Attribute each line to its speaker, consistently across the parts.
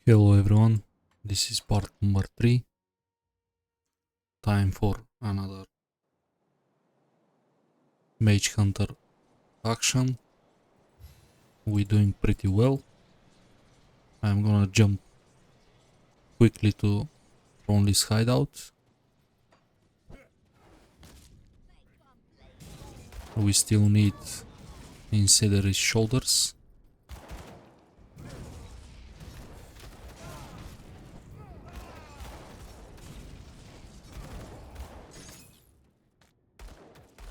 Speaker 1: Hello everyone, this is part number 3. Time for another Mage Hunter action. We're doing pretty well. I'm gonna jump quickly to Ronly's hideout. We still need Incendiary's shoulders.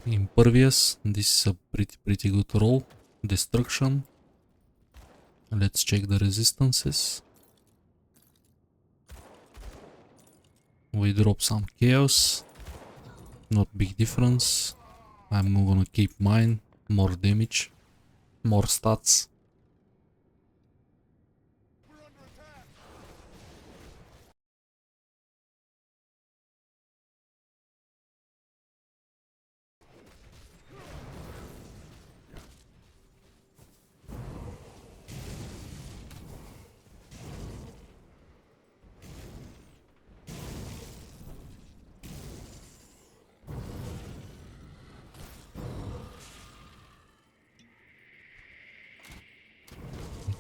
Speaker 1: Impervious, this is a pretty good roll. Destruction. Let's check the resistances. We drop some chaos. Not big difference. I'm gonna keep mine. More damage. More stats.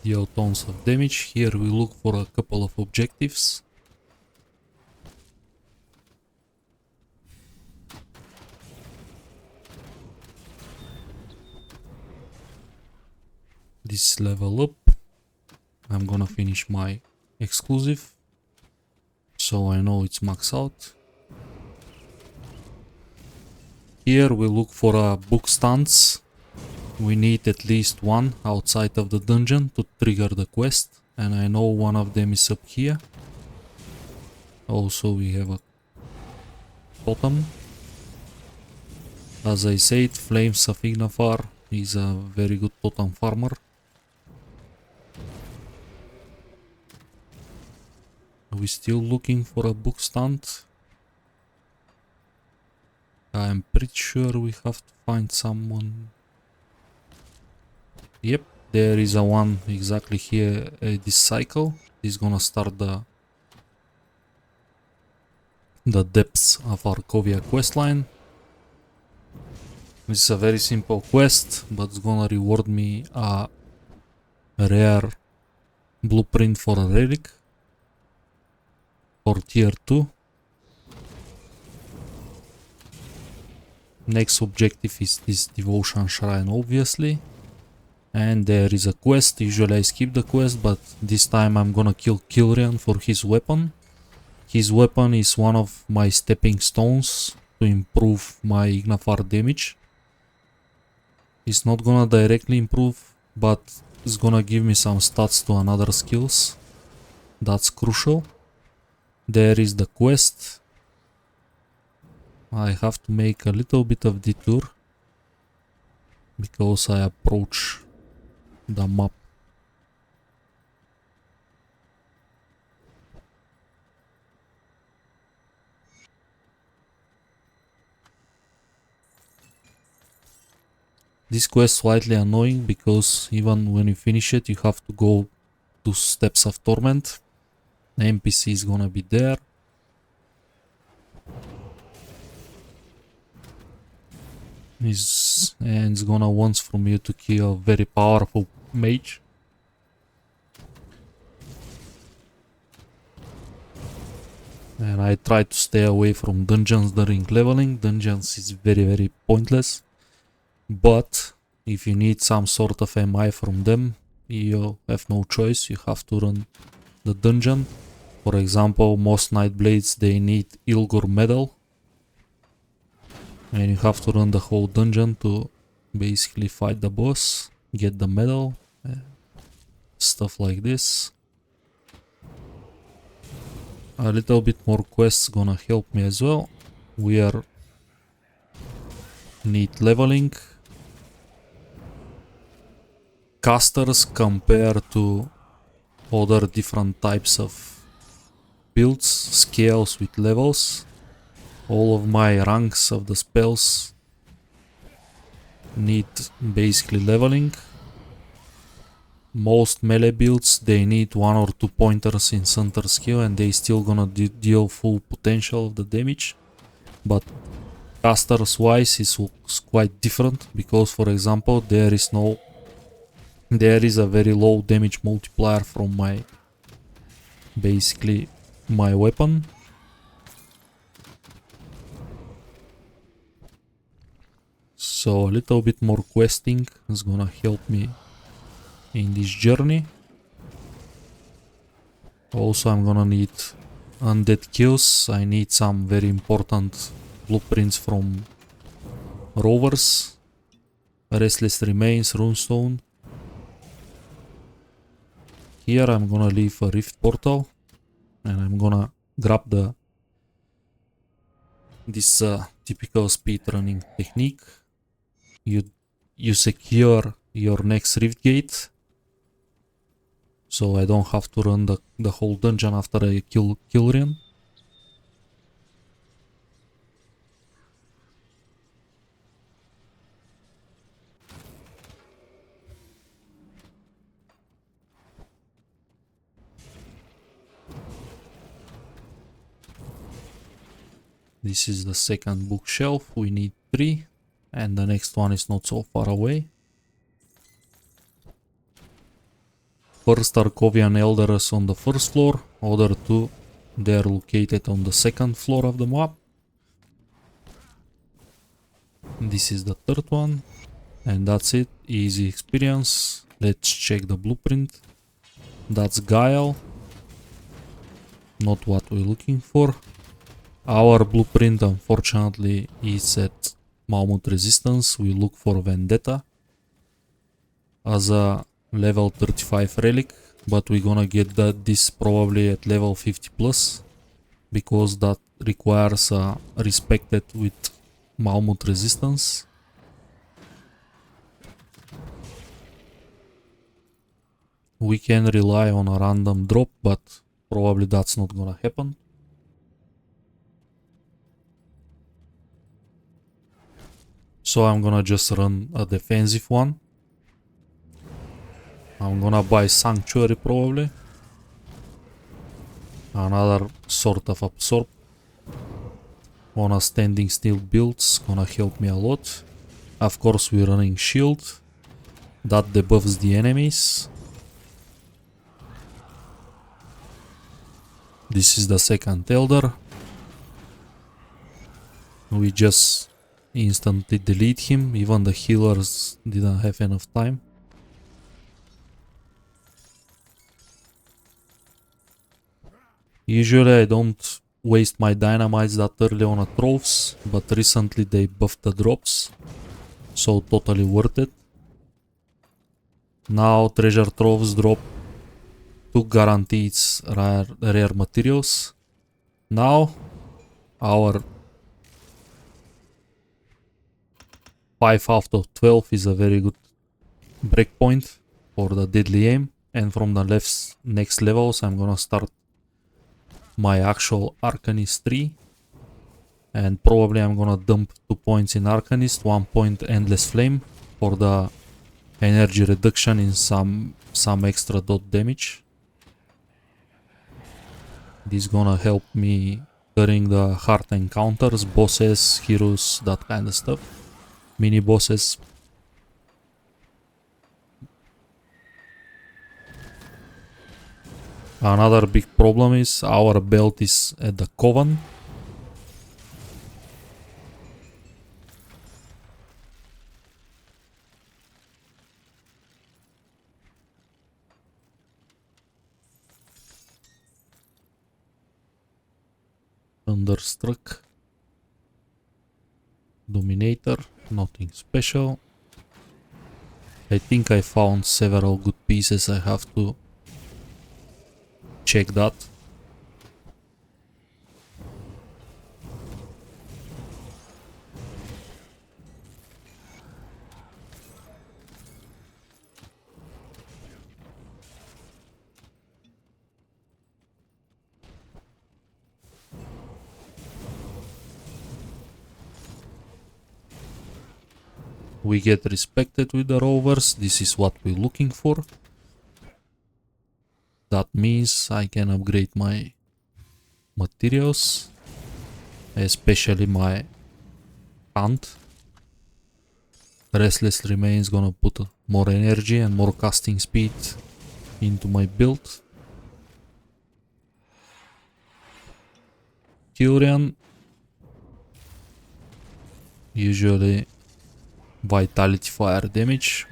Speaker 1: Deal tons of damage. Here we look for a couple of objectives. This level up. I'm gonna finish my exclusive, so I know it's max out. Here we look for a book stance. We need at least one outside of the dungeon to trigger the quest, and I know one of them is up here. Also we have a totem. As I said, Flames of Ignaffar is a very good totem farmer. We're still looking for a book stand. I'm pretty sure we have to find someone. Yep, there is a one exactly here this cycle. This is gonna start the depths of Arkovia questline. This is a very simple quest, but it's gonna reward me a rare blueprint for a relic for tier 2. Next objective is this devotion shrine, obviously. And there is a quest. Usually I skip the quest, but this time I'm gonna kill Kilrian for his weapon. His weapon is one of my stepping stones to improve my Ignaffar damage. It's not gonna directly improve, but it's gonna give me some stats to another skills. That's crucial. There is the quest. I have to make a little bit of detour because I approach the map. This quest is slightly annoying because even when you finish it, you have to go to Steps of Torment. The NPC is gonna be there. And it's gonna want from you to kill a very powerful mage. And I try to stay away from dungeons during leveling. Dungeons is very pointless. But if you need some sort of MI from them, you have no choice. You have to run the dungeon. For example, most Nightblades, they need Ilgur medal. And you have to run the whole dungeon to basically fight the boss, get the medal, stuff like this. A little bit more quests gonna help me as well. We are need leveling. Casters compared to other different types of builds, scales with levels. All of my ranks of the spells need basically leveling. most melee builds, they need 1 or 2 pointers in center skill and they still gonna deal full potential of the damage. But casters wise it looks quite different, because for example there is a very low damage multiplier from my basically my weapon. So a little bit more questing is gonna help me in this journey. Also I'm gonna need undead kills. I need some very important blueprints from rovers. Restless Remains, Runestone. Here I'm gonna leave a rift portal and I'm gonna grab this typical speedrunning technique. You secure your next rift gate, so I don't have to run the whole dungeon after I kill Kilrian. This is the second bookshelf, we need 3, and the next one is not so far away. First Arkovian Elders on the first floor, other 2 they are located on the second floor of the map. This is the third one, and that's it, easy experience. Let's check the blueprint. That's Guile, not what we're looking for. Our blueprint unfortunately is at Mammoth Resistance. We look for Vendetta as a level 35 relic, but we're gonna get this probably at level 50 plus, because that requires respected with Mammoth Resistance. We can rely on a random drop, but probably that's not gonna happen. So I'm gonna just run a defensive one. I'm gonna buy Sanctuary probably. Another sort of absorb. On a standing still builds, gonna help me a lot. Of course we're running shield. That debuffs the enemies. This is the second Elder. We just instantly delete him, even the healers didn't have enough time. Usually I don't waste my dynamites that early on a trophs, but recently they buffed the drops, so totally worth it. Now treasure trophs drop 2 guaranteed rare materials. Now our 5 out of 12 is a very good breakpoint for the deadly aim, and from the next levels I'm gonna start my actual Arcanist 3, and probably I'm gonna dump 2 points in Arcanist, 1 point Endless Flame for the energy reduction in some extra dot damage. This gonna help me during the hard encounters, bosses, heroes, that kind of stuff. Mini bosses. Another big problem is our belt is at the Coven. Thunderstruck. Dominator. Nothing special. I think I found several good pieces. I have to check that. We get respected with the rovers. This is what we're looking for. that means I can upgrade my materials, especially my hunt. Restless Remains gonna put more energy and more casting speed into my build. Kyrian, usually vitality fire damage,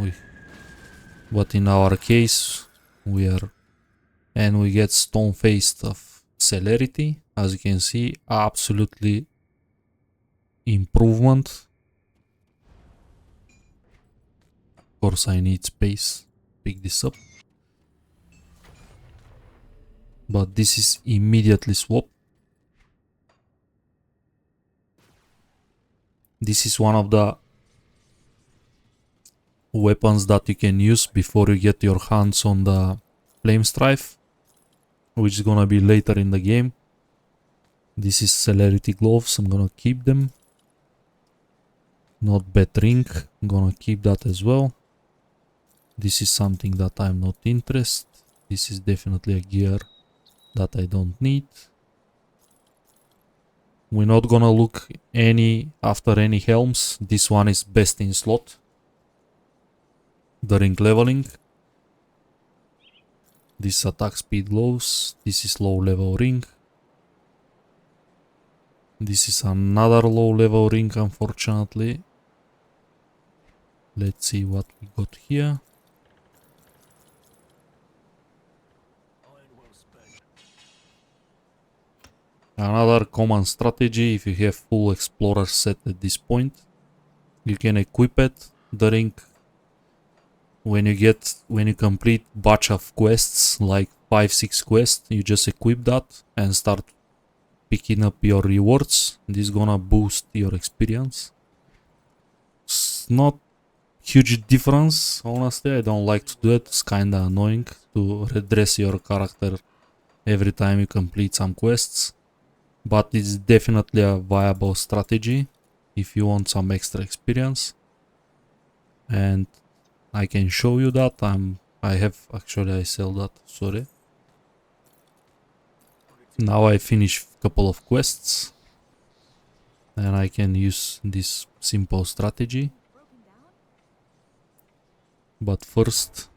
Speaker 1: but in our case we get Stone Faced of celerity, as you can see, absolutely improvement. Of course I need space to pick this up, but this is immediately swap. This is one of the weapons that you can use before you get your hands on the Flame Strife, which is gonna be later in the game. This is Celerity Gloves, I'm gonna keep them. Not bad ring, I'm gonna keep that as well. This is something that I'm not interested. This is definitely a gear that I don't need. We're not gonna look after any helms. This one is best in slot during leveling. This attack speed gloves. This is low level ring. This is another low level ring, unfortunately. Let's see what we got here. Another common strategy, if you have full explorer set at this point, you can equip it during when you complete batch of quests, like 5-6 quests, you just equip that and start picking up your rewards. This is gonna boost your experience. It's not huge difference, honestly. I don't like to do it. It's kinda annoying to redress your character every time you complete some quests. But it's definitely a viable strategy if you want some extra experience. And I can show you that. I sell that, sorry. Now I finish a couple of quests and I can use this simple strategy. But first,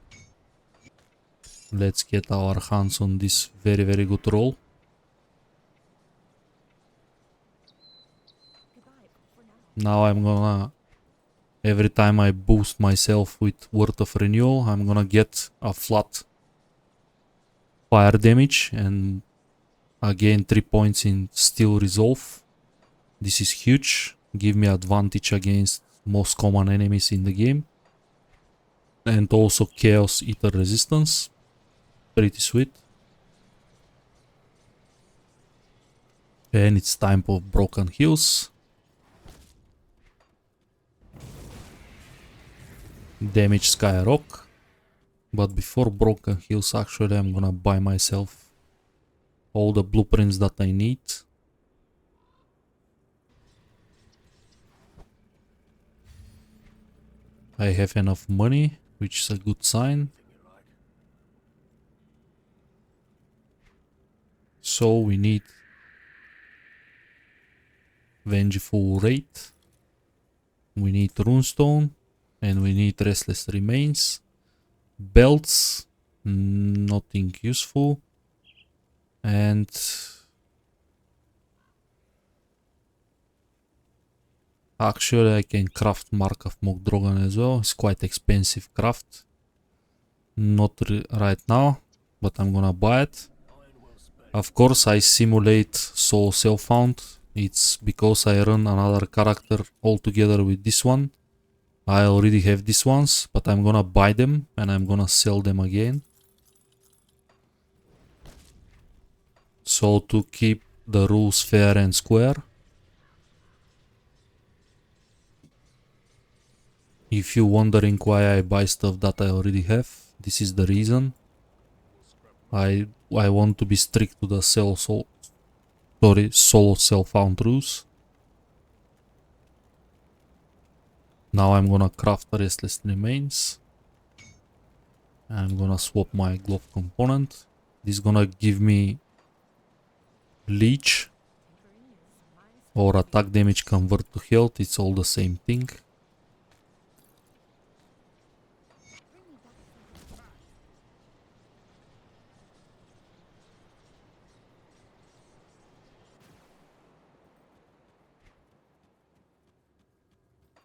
Speaker 1: let's get our hands on this very, very good roll. Now I'm gonna, every time I boost myself with Word of Renewal, I'm gonna get a flat fire damage and again 3 points in Steel Resolve. This is huge, give me advantage against most common enemies in the game. And also Chaos Eater resistance, pretty sweet. And it's time for Broken Hills. Damage Skyrock. But before Broken Hills, actually I'm gonna buy myself all the blueprints that I need. I have enough money, which is a good sign. So we need Vengeful Wraith, we need Runestone, and we need Restless Remains. Belts, nothing useful. And actually I can craft Mark of Mogdrogan as well. It's quite expensive craft. Not right now, but I'm gonna buy it. Of course I simulate Soul Self-Found. It's because I run another character altogether with this one. I already have these ones, but I'm gonna buy them and I'm gonna sell them again. So to keep the rules fair and square. If you're wondering why I buy stuff that I already have, this is the reason. I want to be strict to the solo self-found rules. Now I'm gonna craft Restless Remains. I'm gonna swap my glove component. This gonna give me leech or attack damage convert to health. It's all the same thing.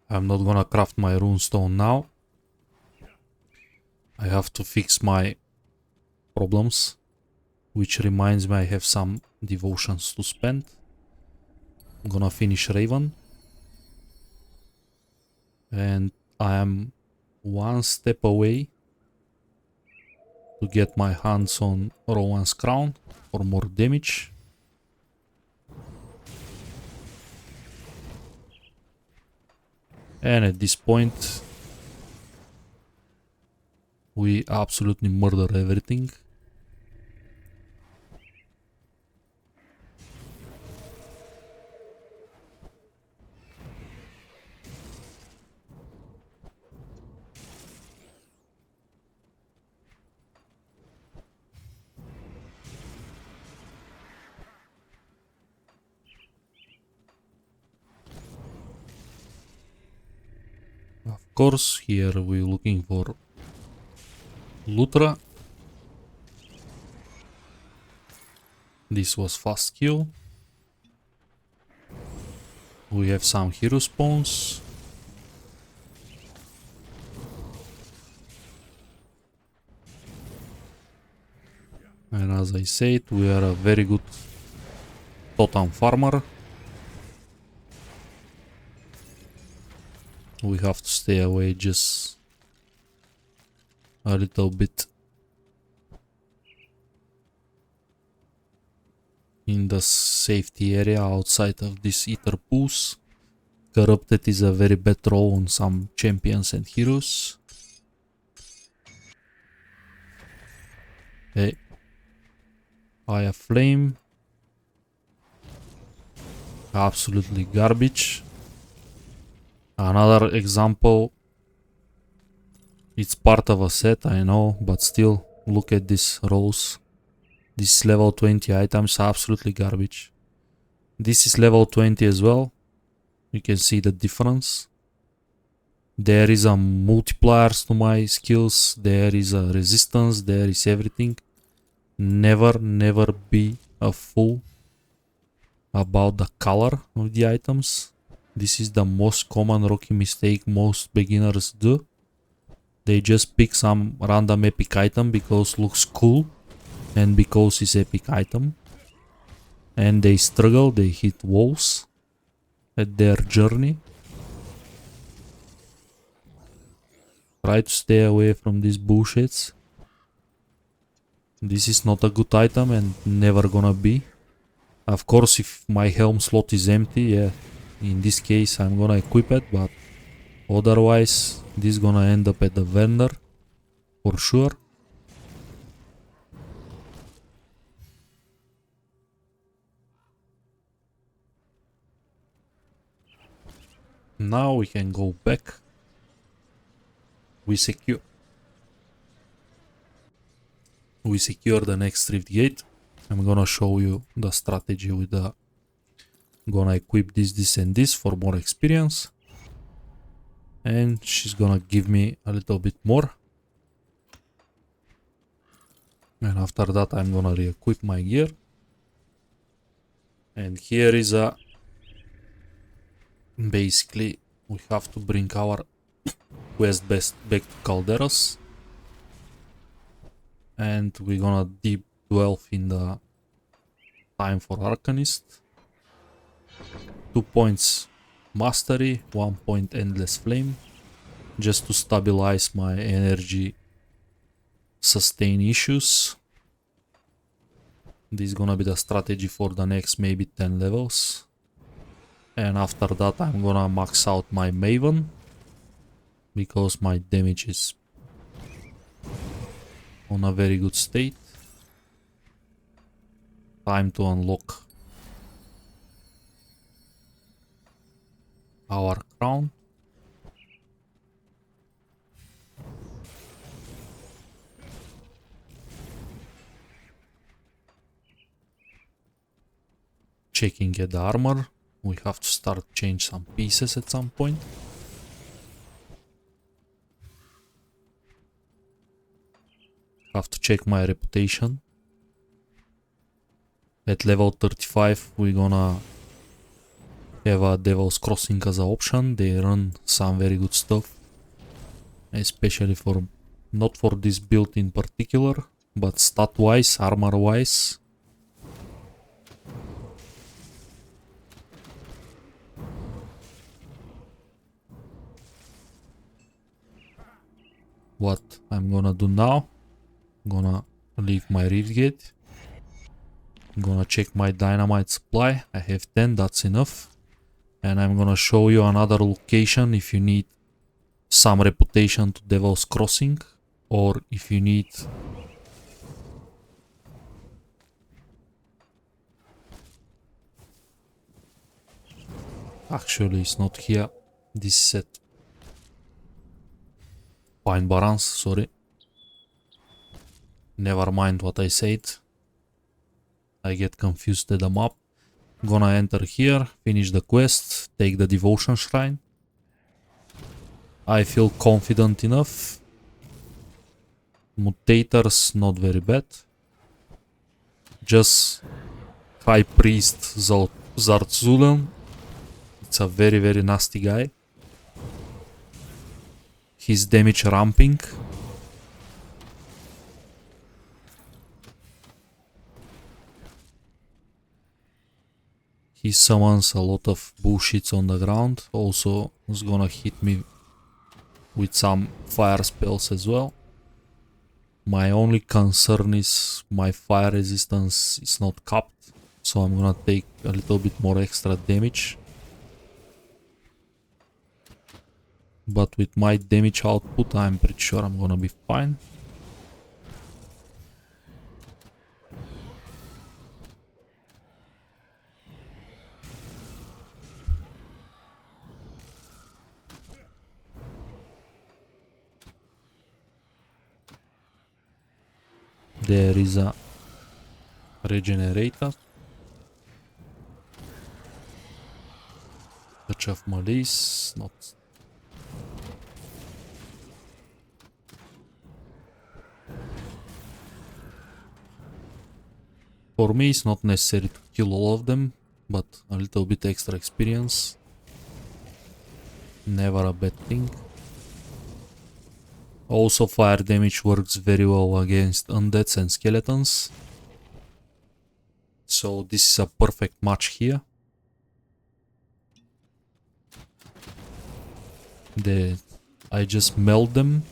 Speaker 1: I'm not gonna craft my runestone now. I have to fix my problems, which reminds me I have some devotions to spend. I'm gonna finish Raven. And I am one step away to get my hands on Rowan's crown for more damage. And at this point we absolutely murder everything. Of course, here we're looking for Lutra. This was fast kill. We have some hero spawns. And as I said, we are a very good totem farmer. We have to stay away just a little bit in the safety area outside of these ether pools. Corrupted is a very bad throw on some champions and heroes. Okay. Fire flame. Absolutely garbage. Another example. It's part of a set, I know, but still, look at this rolls. This is level 20 items, absolutely garbage. This is level 20 as well. You can see the difference. There is a multipliers to my skills. There is a resistance. There is everything. Never be a fool about the color of the items. This is the most common rookie mistake most beginners do. They just pick some random epic item because looks cool and because it's epic item. And they struggle, they hit walls at their journey. Try to stay away from these bullshits. This is not a good item and never gonna be. Of course, if my helm slot is empty, yeah, in this case I'm gonna equip it, but otherwise this is gonna end up at the vendor for sure. Now we can go back. We secure the next rift gate. I'm gonna show you the strategy with the gonna equip this and this for more experience, and she's gonna give me a little bit more, and after that I'm gonna re-equip my gear. And here is a basically we have to bring our quest back to Calderos, and we're gonna deep delve in the time for Arcanist. 2 points mastery, 1 point endless flame, just to stabilize my energy sustain issues. This is gonna be the strategy for the next maybe 10 levels. And after that I'm gonna max out my Maven, because my damage is on a very good state. Time to unlock our crown. checking at the armor. We have to start change some pieces at some point. Have to check my reputation. At level 35 we're gonna have a Devil's Crossing as an option. They run some very good stuff. Especially for, not for this build in particular, but stat wise, armor wise. What I'm gonna do now, I'm gonna leave my Rift Gate. I'm gonna check my dynamite supply. I have 10, that's enough. And I'm gonna show you another location if you need some reputation to Devil's Crossing, or if you need actually it's not here, this set Pine Barrens, sorry, never mind what I said, I get confused at the map. I'm gonna enter here, finish the quest, take the devotion shrine. I feel confident enough. Mutators, not very bad. Just High Priest Zartzulen. It's a very, very nasty guy. His damage ramping. He summons a lot of bullshits on the ground. Also, he's gonna hit me with some fire spells as well. My only concern is my fire resistance is not capped, so I'm gonna take a little bit more extra damage. But with my damage output, I'm pretty sure I'm gonna be fine. There is a regenerator. Touch of Malice, not. For me it's not necessary to kill all of them, but a little bit extra experience. Never a bad thing. Also fire damage works very well against undeads and skeletons. So this is a perfect match here. I just melt them.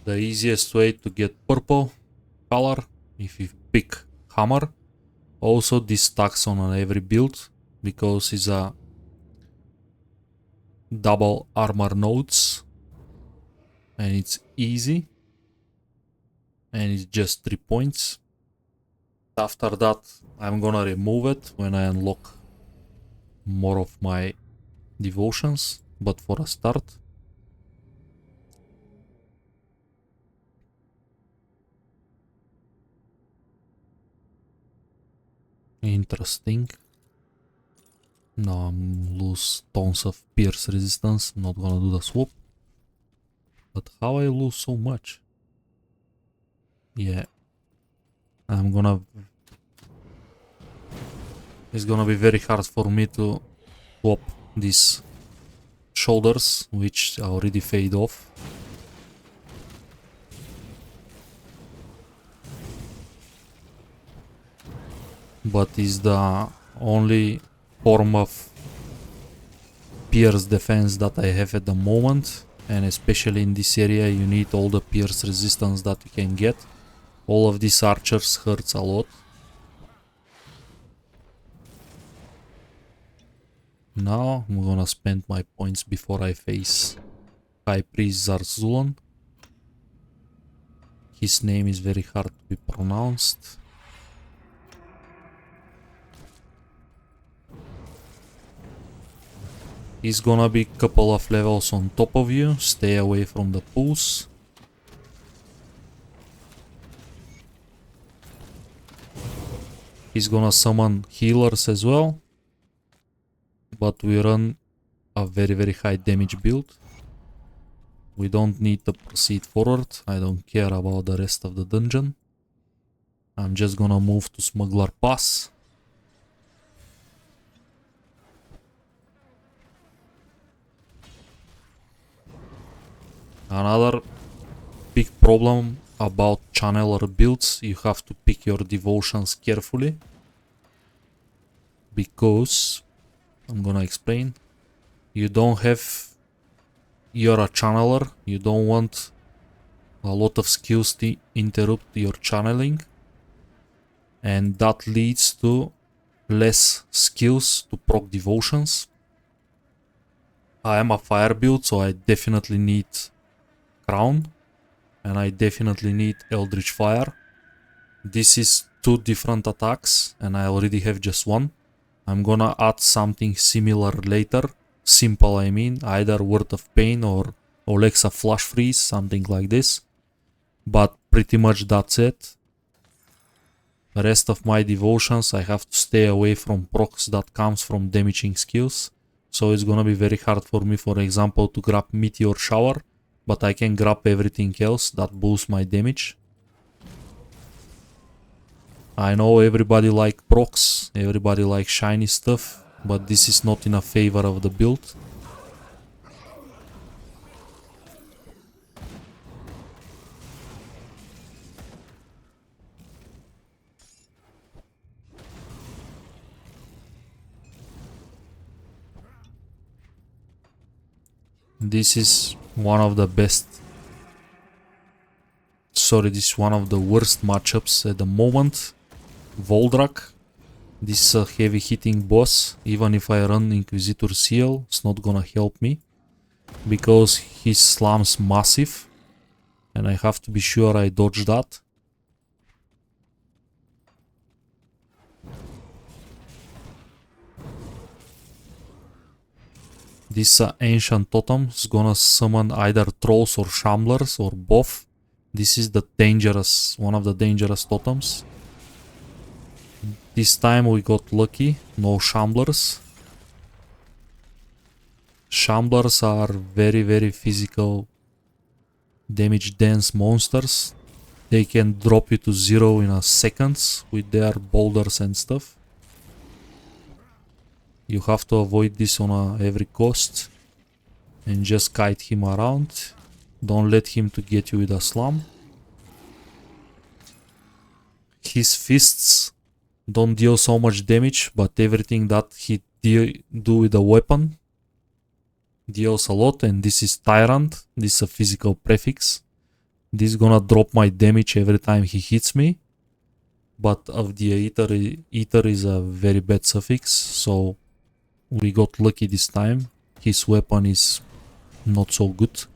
Speaker 1: The easiest way to get purple color if you pick hammer. Also this stacks on every build because it's a double armor nodes and it's easy and it's just 3 points. After that I'm gonna remove it when I unlock more of my devotions, but for a start interesting. Now I'm lose tons of pierce resistance, not gonna do the swap. But how I lose so much? Yeah, it's gonna be very hard for me to swap this shoulders, which already fade off. But is the only form of pierce defense that I have at the moment, and especially in this area you need all the pierce resistance that you can get. All of these archers hurts a lot. Now I'm gonna spend my points before I face High Priest Zarzulon. His name is very hard to be pronounced. He's gonna be a couple of levels on top of you. Stay away from the pools. He's gonna summon healers as well. But we run a very high damage build. We don't need to proceed forward. I don't care about the rest of the dungeon. I'm just gonna move to Smuggler Pass. Another big problem about channeler builds, you have to pick your devotions carefully. Because, I'm gonna explain, you're a channeler, you don't want a lot of skills to interrupt your channeling. And that leads to less skills to proc devotions. I am a fire build, so I definitely need Crown, and I definitely need Eldritch Fire. This is two different attacks, and I already have just one. I'm gonna add something similar later. Simple, I mean, either Word of Pain or Alexa Flash Freeze, something like this. But pretty much that's it. The rest of my devotions, I have to stay away from procs that comes from damaging skills. So it's gonna be very hard for me, for example, to grab Meteor Shower. But I can grab everything else that boosts my damage. I know everybody like procs, everybody like shiny stuff, but this is not in a favor of the build. This is one of the best. Sorry, this is one of the worst matchups at the moment. Voldrak. This is a heavy hitting boss. Even if I run Inquisitor Seal, it's not gonna help me. Because he slams massive. And I have to be sure I dodge that. This ancient totem is gonna summon either trolls or shamblers or both. This is the dangerous, one of the dangerous totems. This time we got lucky, no shamblers. Shamblers are very physical, damage dense monsters. They can drop you to 0 in a seconds with their boulders and stuff. You have to avoid this on every cost and just kite him around. Don't let him to get you with a slam. His fists don't deal so much damage, but everything that he do with the weapon deals a lot. And this is Tyrant. This is a physical prefix. This is gonna drop my damage every time he hits me. But of the Eater is a very bad suffix, so we got lucky this time. His weapon is not so good,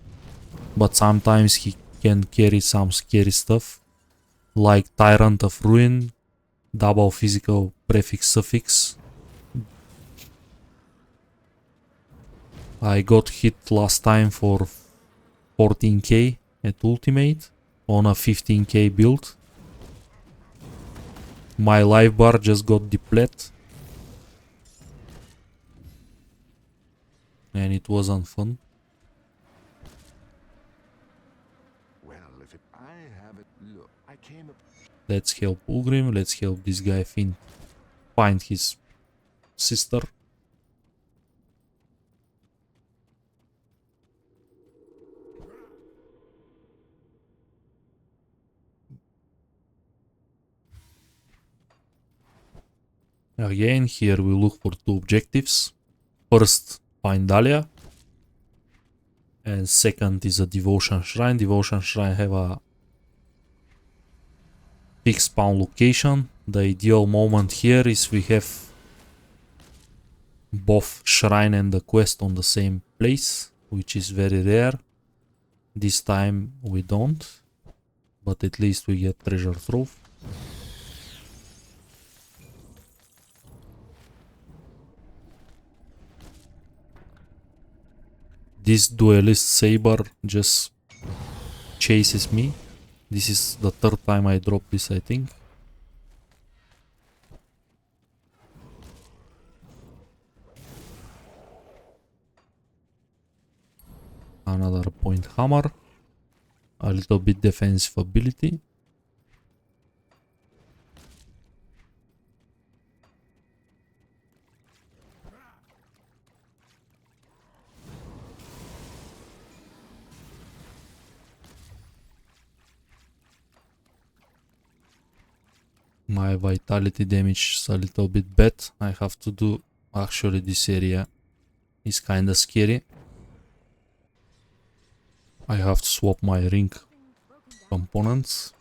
Speaker 1: but sometimes he can carry some scary stuff, like Tyrant of Ruin, double physical prefix suffix. I got hit last time for 14k at ultimate on a 15k build. My life bar just got depleted. And it wasn't fun.
Speaker 2: Well, I have it. Look, I came up.
Speaker 1: Let's help Ulgrim. Let's help this guy find his sister. Again, here we look for two objectives. First, find Dahlia. And second is a Devotion Shrine. Devotion Shrine have a fixed spawn location. The ideal moment here is we have both shrine and the quest on the same place, which is very rare. This time we don't, but at least we get treasure trove. This duelist saber just chases me. This is the third time I drop this, I think. Another point hammer. A little bit defensive ability. My vitality damage is a little bit bad. I have to do, actually this area is kinda scary. I have to swap my ring components.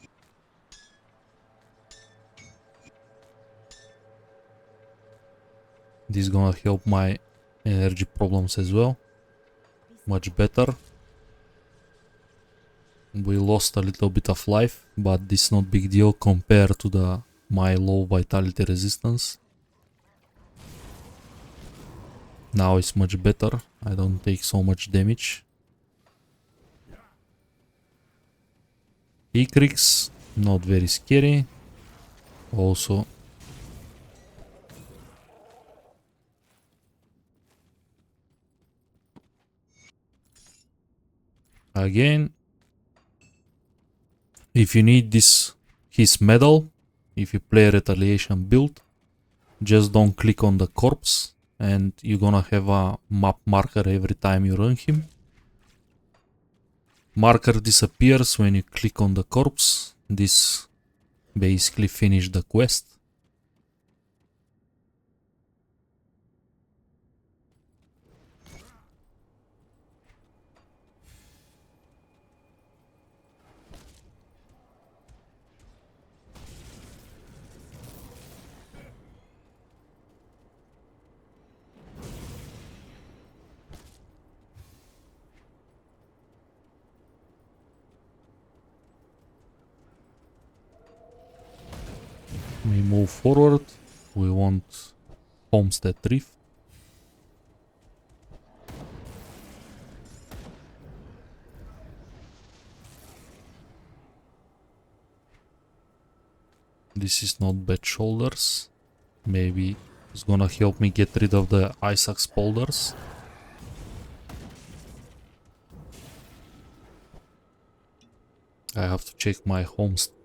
Speaker 1: This is gonna help my energy problems as well. Much better. We lost a little bit of life, but this is not big deal compared to my low vitality resistance. Now it's much better. I don't take so much damage. Ecrix, not very scary. Also, again, if you need his medal, if you play retaliation build, just don't click on the corpse and you're gonna have a map marker every time you run him. Marker disappears when you click on the corpse. This basically finished the quest. We move forward. We want Homestead Reef. This is not bad shoulders. Maybe it's gonna help me get rid of the ice axe boulders. I have to check my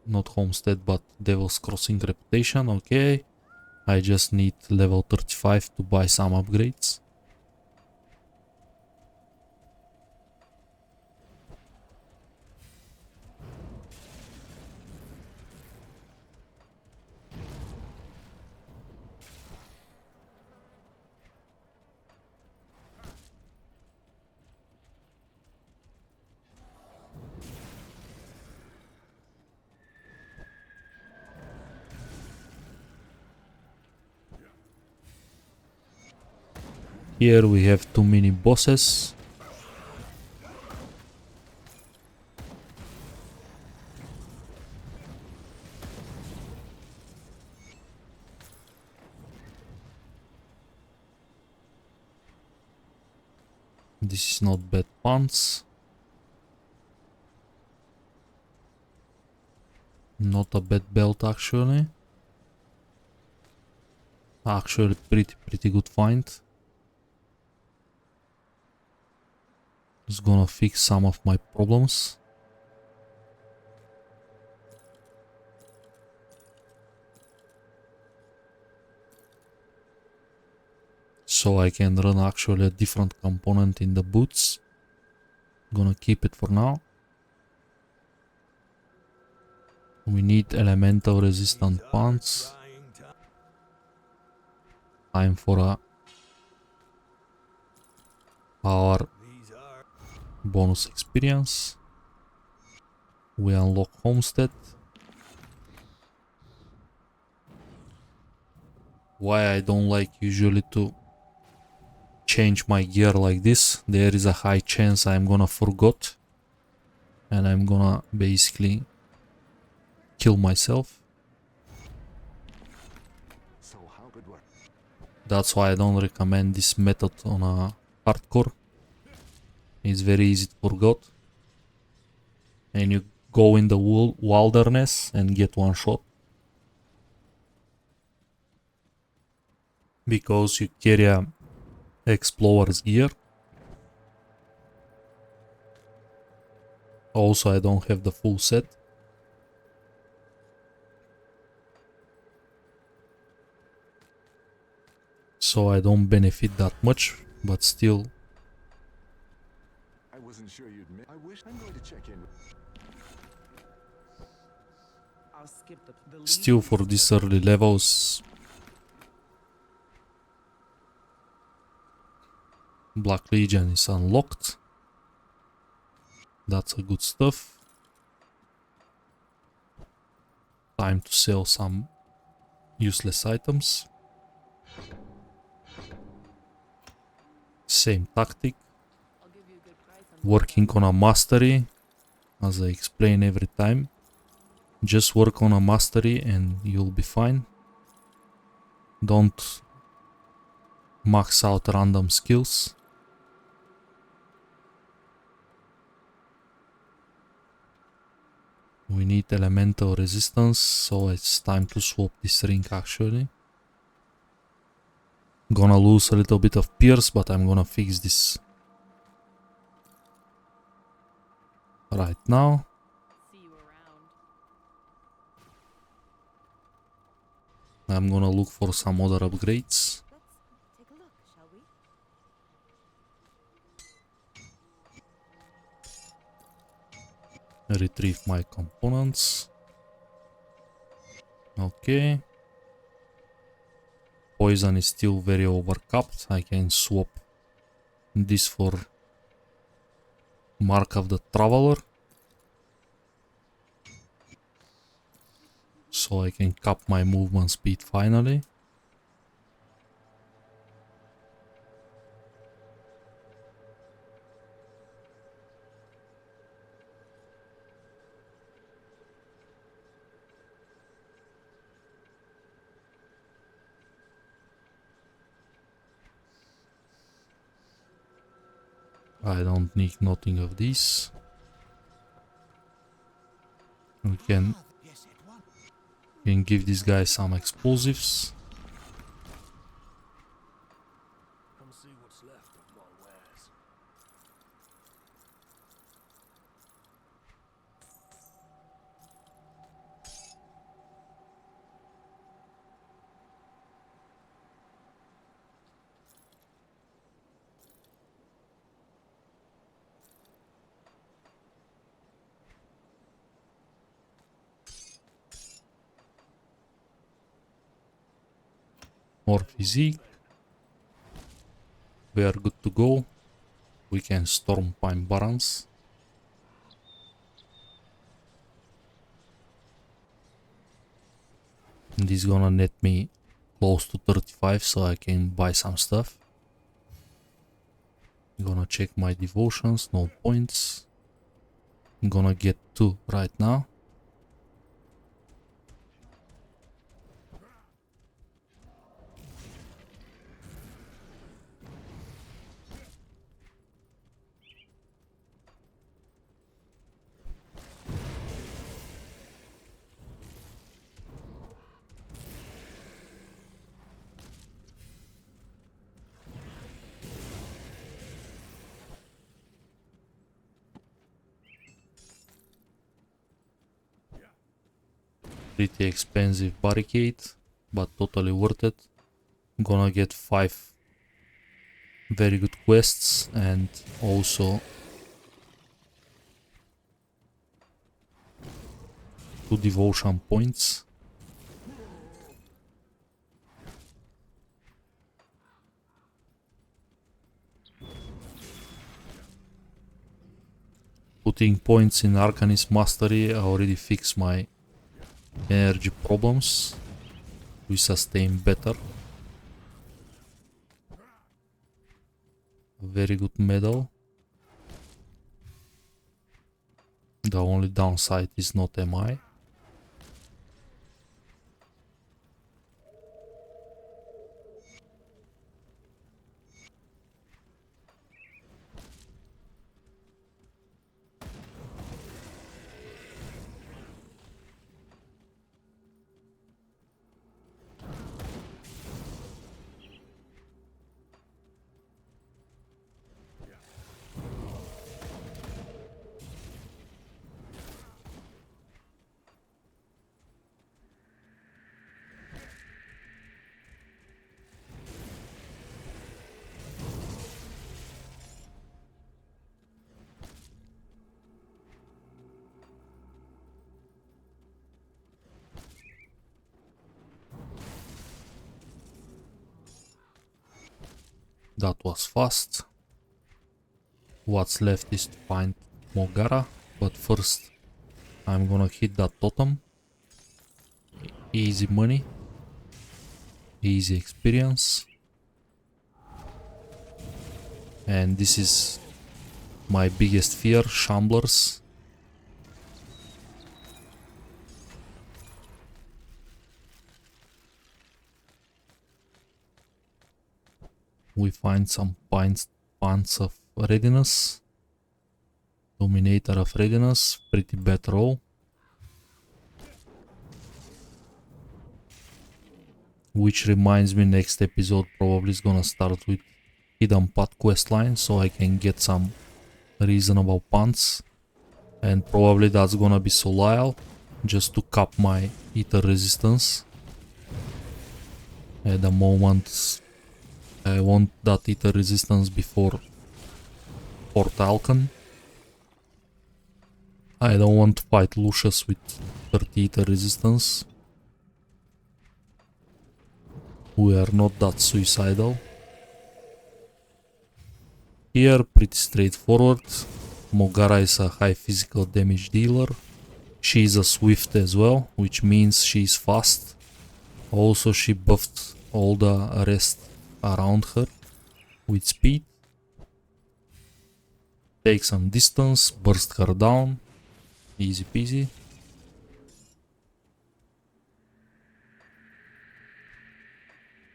Speaker 1: not Homestead, but Devil's Crossing reputation. Okay. I just need level 35 to buy some upgrades. Here we have two mini bosses. This is not bad pants. Not a bad belt actually. Actually pretty good find. It's gonna fix some of my problems. So I can run actually a different component in the boots. Gonna keep it for now. We need elemental resistant pants. Time for our bonus experience. We unlock Homestead. Why I don't like usually to change my gear like this, there is a high chance I'm gonna forget and I'm gonna basically kill myself.
Speaker 2: So how good work?
Speaker 1: That's why I don't recommend this method on a hardcore. It's very easy to forget. And you go in the wilderness and get one shot. Because you carry a explorer's gear. Also, I don't have the full set. So I don't benefit that much, but still.
Speaker 2: I wasn't sure you'd I wish I'm going to check in.
Speaker 3: I'll skip the
Speaker 1: Still for these early levels, Black Legion is unlocked. That's a good stuff. Time to sell some useless items. Same tactic. Working on a mastery, as I explain every time. Just work on a mastery and you'll be fine. Don't max out random skills. We need elemental resistance, so it's time to swap this ring actually. Gonna lose a little bit of pierce, but I'm gonna fix this right now. I'm gonna look for some other upgrades.
Speaker 4: Take a look, shall we?
Speaker 1: Retrieve my components. Okay. Poison is still very overcapped. I can swap this for Mark of the Traveler. So I can cap my movement speed finally. I don't need nothing of this. We can give this guy some explosives.
Speaker 5: Come see what's left of my wares.
Speaker 1: More physique. We are good to go. We can storm Pine Barrens. And this is gonna net me close to 35, so I can buy some stuff. I'm gonna check my devotions, no points. I'm gonna get 2 right now. Pretty expensive barricade, but totally worth it. I'm gonna get 5 very good quests and also 2 devotion points. putting points in Arcanist Mastery, I already fixed my energy problems. We sustain better. Very good medal. The only downside is not MI. That was fast. What's left is to find Mogara, but first I'm gonna hit that totem. Easy money, easy experience. And this is my biggest fear, Shamblers. We find some pants of readiness. Dominator of readiness, pretty bad roll. Which reminds me, next episode probably is gonna start with Hidden Path questline, so I can get some reasonable pants. And probably that's gonna be Soleil, just to cap my ether resistance. At the moment I want that ether resistance before Fort Alcon. I don't want to fight Lucius with 30 ether resistance. We are not that suicidal. Here, pretty straightforward. Mogara is a high physical damage dealer. She is a swift as well, which means she is fast. Also, she buffed all the rest around her with speed. Take some distance, burst her down. Easy peasy.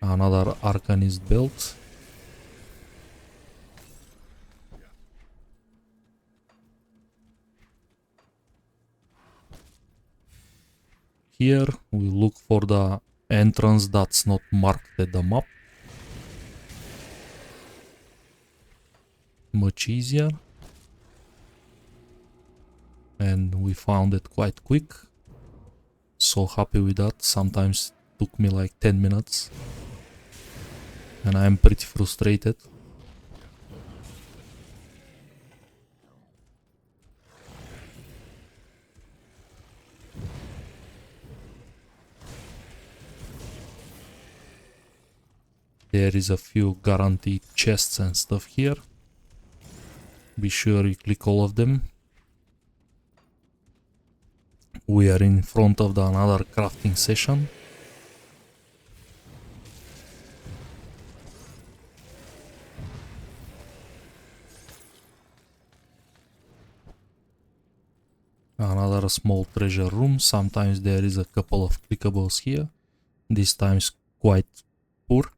Speaker 1: Another Arcanist belt. Here we look for the entrance that's not marked at the map. Much easier. And we found it quite quick. So happy with that. Sometimes it took me like 10 minutes. And I'm pretty frustrated. There is a few guaranteed chests and stuff here. Be sure you click all of them. We are in front of another crafting session. Another small treasure room. Sometimes there is a couple of clickables here. This time is quite poor.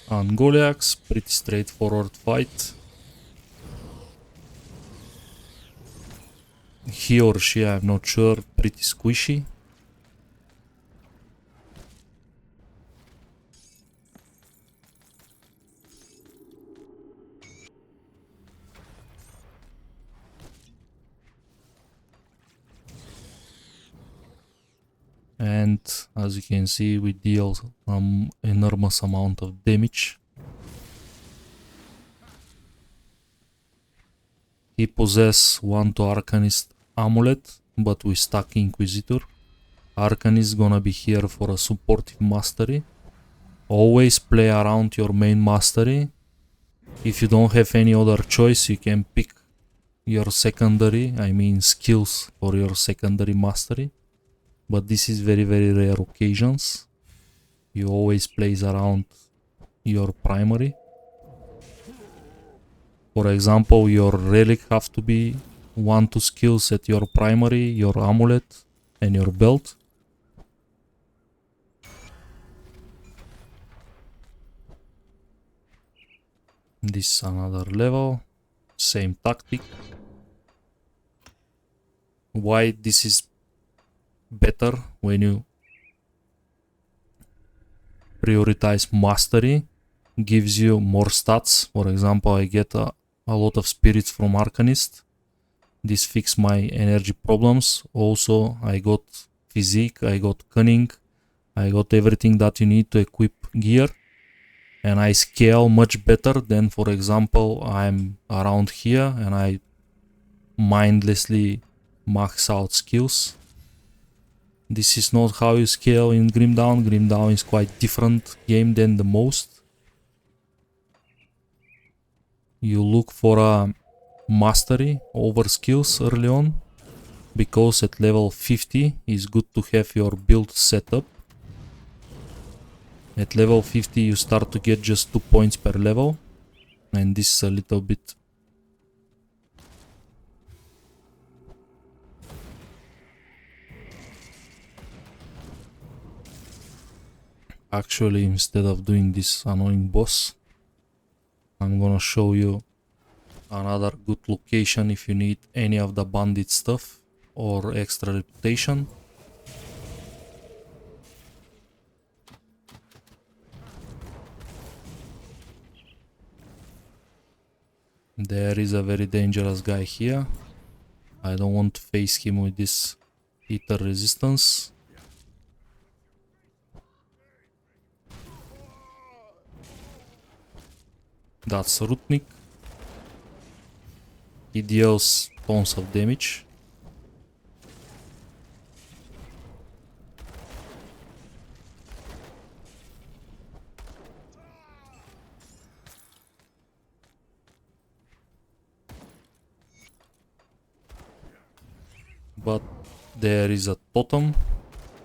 Speaker 1: On Goliaths, pretty straightforward fight. He or she, I'm not sure, pretty squishy. And as you can see, we deal an enormous amount of damage. He possess 1 to Arcanist Amulet, but we stuck Inquisitor. Arcanist gonna be here for a supportive mastery. Always play around your main mastery. If you don't have any other choice, you can pick your secondary, I mean skills for your secondary mastery. But this is very rare occasions. You always plays around your primary. For example, your relic have to be 1-2 skills at your primary, your amulet and your belt. This is another level, same tactic. Why this is better when you prioritize mastery, gives you more stats. For example, I get a lot of spirits from Arcanist. This fix my energy problems. Also, I got physique, I got cunning, I got everything that you need to equip gear. And I scale much better than, for example, I'm around here and I mindlessly max out skills. This is not how you scale in Grim Dawn. Grim Dawn is quite different game than the most. You look for a mastery over skills early on, because at level 50 is good to have your build set up. At level 50 you start to get just 2 points per level, and this is a little bit actually, instead of doing this annoying boss, I'm gonna show you another good location if you need any of the bandit stuff or extra reputation. There is a very dangerous guy here. I don't want to face him with this ether resistance. That's Rutnik. He deals tons of damage. But there is a totem.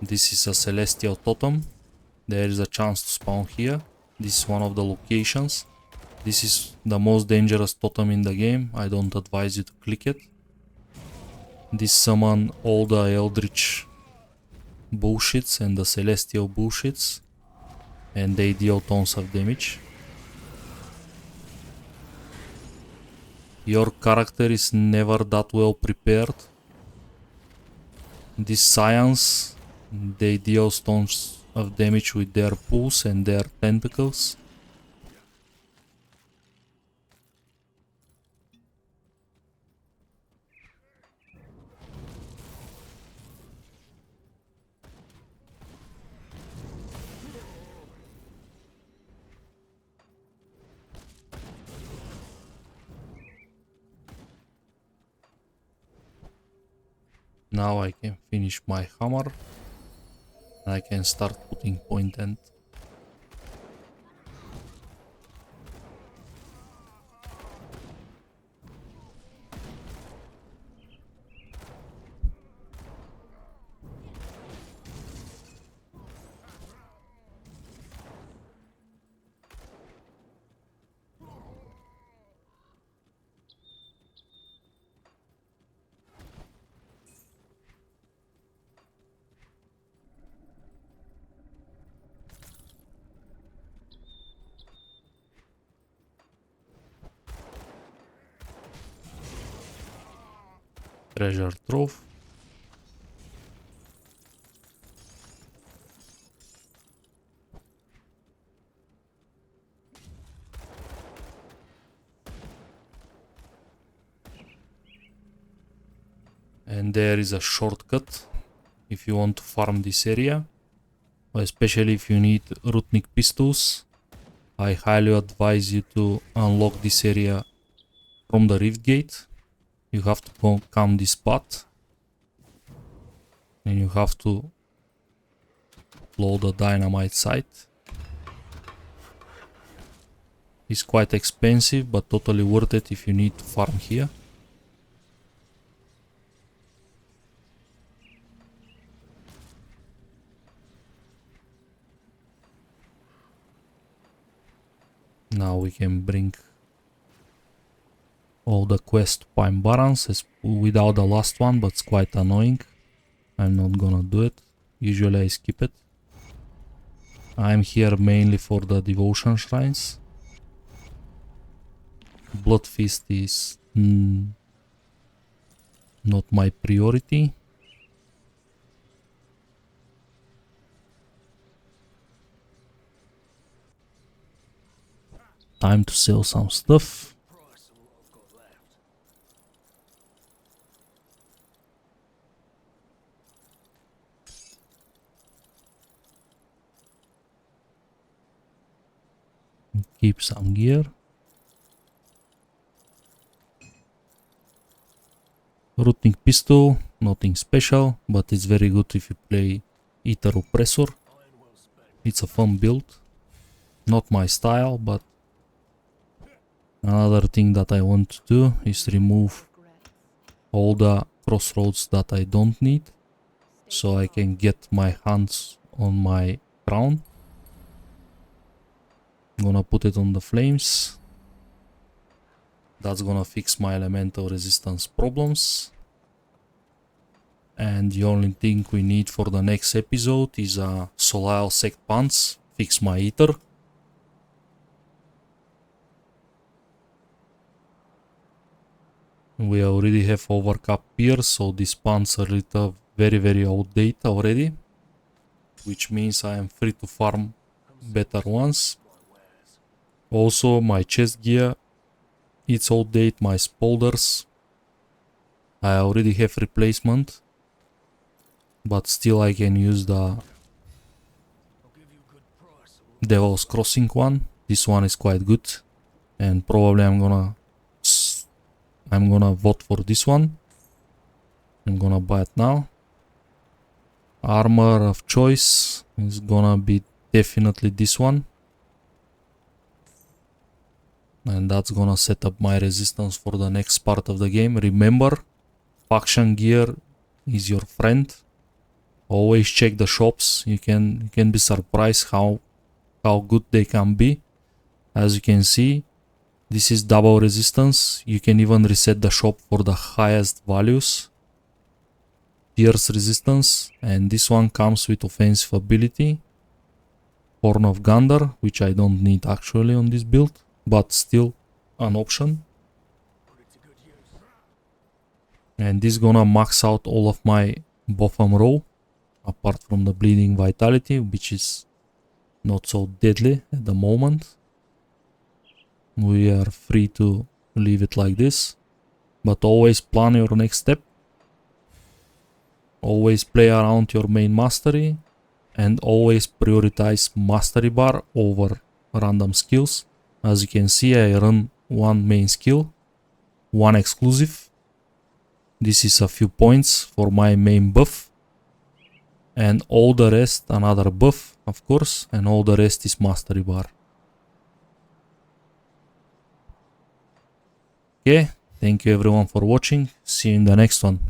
Speaker 1: This is a celestial totem. There is a chance to spawn here. This is one of the locations. This is the most dangerous totem in the game. I don't advise you to click it. This summon all the eldritch bullshits and the celestial bullshits, and they deal tons of damage. Your character is never that well prepared. This science, they deal tons of damage with their pulse and their tentacles. Now I can finish my hammer and I can start putting point end. Treasure trove. And there is a shortcut if you want to farm this area, especially if you need Rutnik pistols. I highly advise you to unlock this area from the Rift Gate. you have to come this path. And you have to blow the dynamite site. It's quite expensive, but totally worth it if you need to farm here. Now we can bring all the quest to Pine Barrens without the last one, but it's quite annoying. I'm not gonna do it. Usually I skip it. I'm here mainly for the devotion shrines. Blood Feast is not my priority. Time to sell some stuff.
Speaker 5: Price of what I've got left.
Speaker 1: Keep some gear. Rooting pistol, nothing special, but it's very good if you play Ether Oppressor.
Speaker 5: Iron well spent.
Speaker 1: It's a fun build. Not my style, but another thing that I want to do is remove all the crossroads that I don't need, so I can get my hands on my crown. I'm gonna put it on the flames. That's gonna fix my elemental resistance problems. And the only thing we need for the next episode is a Soleil Sect Pants, fix my ether. We already have overcap pierce, so these pants are very old data already. Which means I am free to farm better ones. Also my chest gear, it's old date, my spolders. I already have replacement. But still I can use the
Speaker 5: I'll give you a good price of what
Speaker 1: Devil's Crossing one. This one is quite good. And probably I'm gonna vote for this one. I'm gonna buy it now. Armor of choice is gonna be definitely this one. And that's gonna set up my resistance for the next part of the game. Remember, faction gear is your friend. Always check the shops. You can be surprised how good they can be. As you can see, this is double resistance. You can even reset the shop for the highest values. Pierce resistance, and this one comes with offensive ability. Horn of Gander, which I don't need actually on this build, but still an option.
Speaker 5: put it to good use.
Speaker 1: And this gonna max out all of my bottom row, apart from the Bleeding Vitality, which is not so deadly at the moment. We are free to leave it like this, but always plan your next step. Always play around your main mastery, and always prioritize mastery bar over random skills. As you can see, I run one main skill, one exclusive. This is a few points for my main buff. And all the rest, another buff, of course, and all the rest is mastery bar. Okay, thank you everyone for watching. See you in the next one.